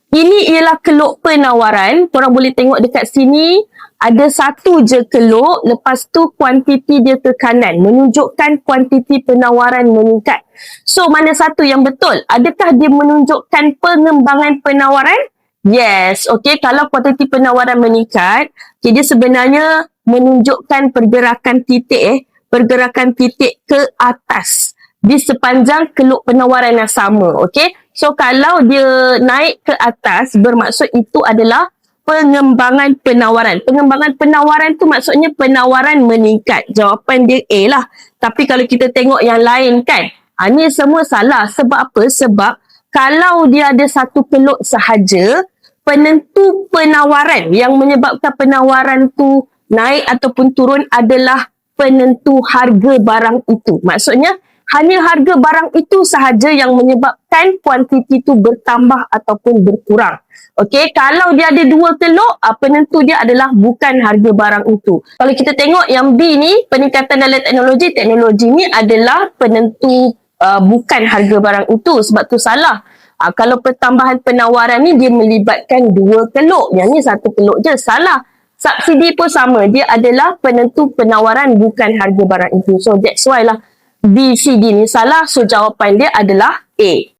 Ini ialah keluk penawaran. Korang boleh tengok dekat sini. Ada satu je keluk. Lepas tu kuantiti dia ke kanan. Menunjukkan kuantiti penawaran meningkat. So, mana satu yang betul? Adakah dia menunjukkan pengembangan penawaran? Yes. Okay, kalau kuantiti penawaran meningkat, okay, dia sebenarnya menunjukkan pergerakan titik. Pergerakan titik ke atas. Di sepanjang keluk penawaran yang sama. Okay. So, kalau dia naik ke atas, bermaksud itu adalah pengembangan penawaran. Pengembangan penawaran tu maksudnya penawaran meningkat. Jawapan dia A lah. Tapi kalau kita tengok yang lain kan, ini semua salah. Sebab apa? Sebab kalau dia ada satu keluk sahaja, penentu penawaran yang menyebabkan penawaran tu naik ataupun turun adalah penentu harga barang itu. Maksudnya, hanya harga barang itu sahaja yang menyebabkan kuantiti itu bertambah ataupun berkurang. Okey, kalau dia ada dua keluk, penentu dia adalah bukan harga barang itu. Kalau kita tengok yang B ni, peningkatan dalam teknologi, teknologi ni adalah penentu bukan harga barang itu. Sebab tu salah. Kalau pertambahan penawaran ni dia melibatkan dua keluk. Yang ni satu keluk je, salah. Subsidi pun sama, dia adalah penentu penawaran bukan harga barang itu. So that's why lah B, C, D ni salah. So, jawapan dia adalah A.